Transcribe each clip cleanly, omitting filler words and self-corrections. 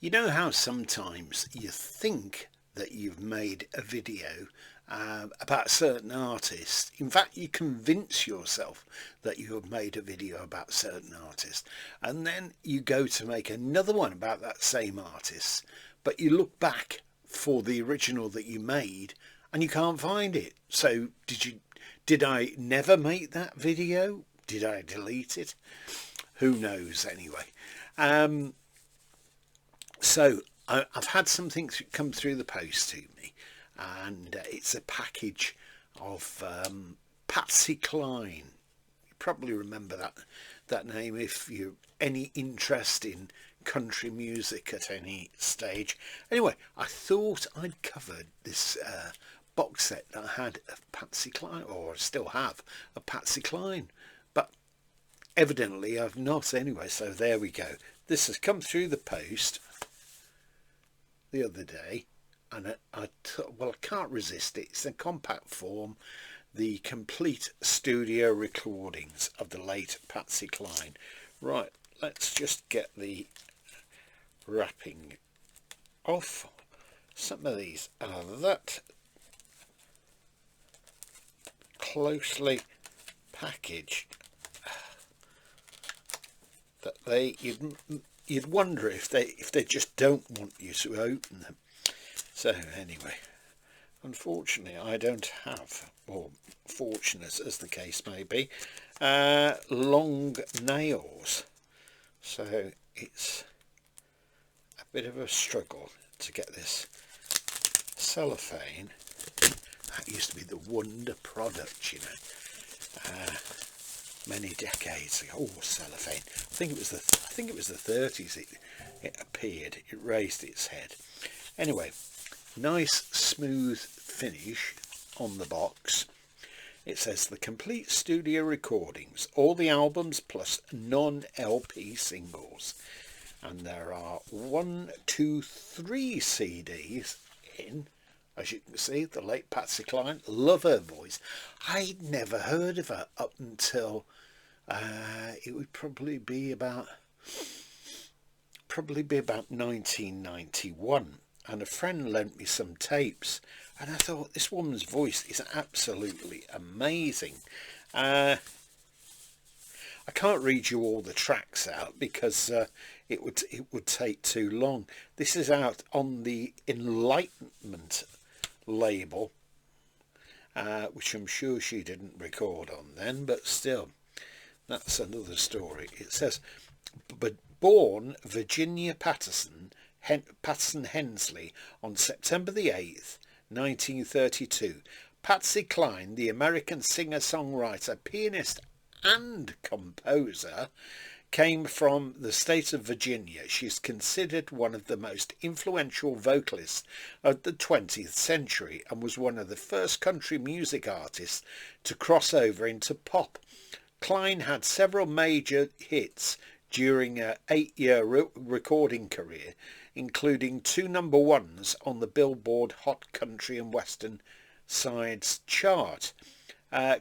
You know how sometimes you think that you've made a video about a certain artist. In fact, you convince yourself that you have made a video about a certain artist, and then you go to make another one about that same artist, but you look back for the original that you made and you can't find it. So did I never make that video? Did I delete it? Who knows anyway. So I've had something come through the post to me, and it's a package of Patsy Cline. You probably remember that name if you're any interest in country music at any stage. Anyway, I thought I'd covered this box set that I had of Patsy Cline, or still have a Patsy Cline, but evidently I've not anyway. So there we go. This has come through the post the other day, and I can't resist it. It's in compact form, the complete studio recordings of the late Patsy Cline. Right, let's just get the wrapping off. Some of these are that closely packaged that you'd wonder if they just don't want you to open them. So anyway, unfortunately I don't have, or fortunate as the case may be, long nails, so it's a bit of a struggle to get this cellophane. That used to be the wonder product, you know, many decades ago. Oh, cellophane. I think it was the 30s it appeared. It raised its head. Anyway, nice smooth finish on the box. It says the complete studio recordings, all the albums plus non-LP singles, and there are 1, 2, 3 CDs in. As you can see, the late Patsy Cline. Love her voice. I'd never heard of her up until it would probably be about 1991, and a friend lent me some tapes, and I thought this woman's voice is absolutely amazing. I can't read you all the tracks out because it would take too long. This is out on the Enlightenment label, which I'm sure she didn't record on then, but still, that's another story. It says, but born Virginia Patterson Hensley on September the 8th, 1932, Patsy Cline, the American singer-songwriter, pianist and composer, came from the state of Virginia. She's considered one of the most influential vocalists of the 20th century and was one of the first country music artists to cross over into pop. Cline had several major hits during her 8-year recording career, including 2 number ones on the Billboard Hot Country and Western Sides chart.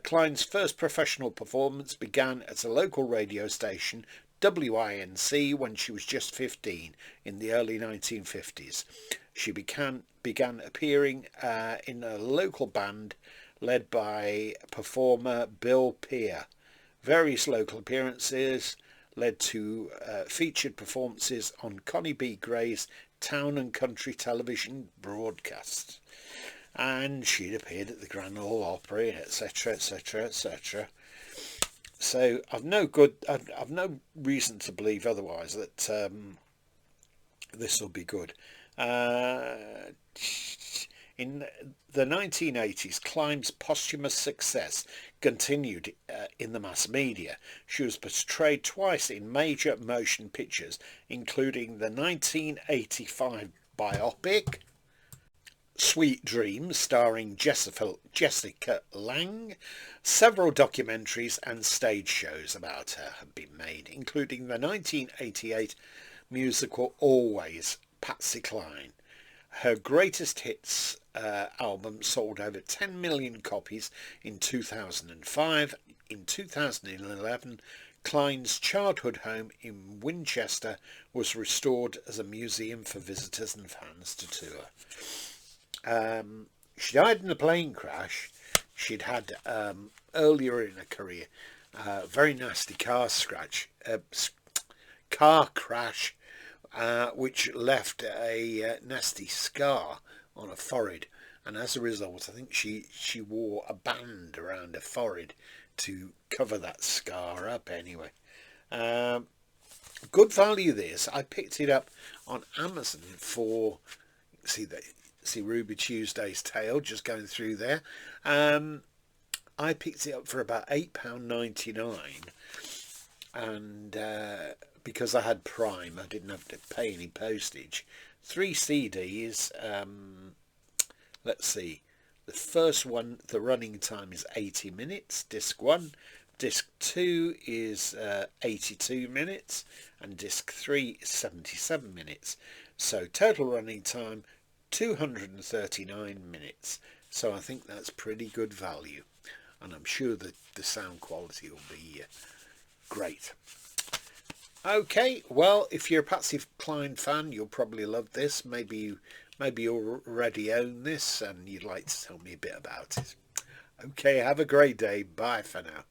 Cline's first professional performance began at a local radio station, WINC, when she was just 15 in the early 1950s. She began appearing in a local band led by performer Bill Peer. Various local appearances led to featured performances on Connie B. Gray's Town and Country television broadcasts. And she'd appeared at the Grand Ole Opry, etc., etc., etc. So I've no reason to believe otherwise that this will be good. In the 1980s, Cline's posthumous success continued in the mass media. She was portrayed twice in major motion pictures, including the 1985 biopic Sweet Dreams, starring Jessica Lange. Several documentaries and stage shows about her have been made, including the 1988 musical Always, Patsy Cline. Her greatest hits album sold over 10 million copies in 2005. In 2011, Cline's childhood home in Winchester was restored as a museum for visitors and fans to tour. She died in a plane crash. She'd had earlier in her career very nasty car crash, which left a nasty scar on her forehead, and as a result, I think she wore a band around her forehead to cover that scar up. Anyway, good value. This I picked it up on Amazon for see Ruby Tuesday's Tale just going through there. I picked it up for about £8.99, and because I had Prime, I didn't have to pay any postage. 3 CDs. Let's see. The first one, the running time is 80 minutes, disc 1. Disc 2 is 82 minutes, and disc 3 is 77 minutes. So total running time, 239 minutes. So I think that's pretty good value. And I'm sure that the sound quality will be great. Okay, well, if you're a Patsy Cline fan, you'll probably love this. Maybe you already own this and you'd like to tell me a bit about it. Okay, have a great day. Bye for now.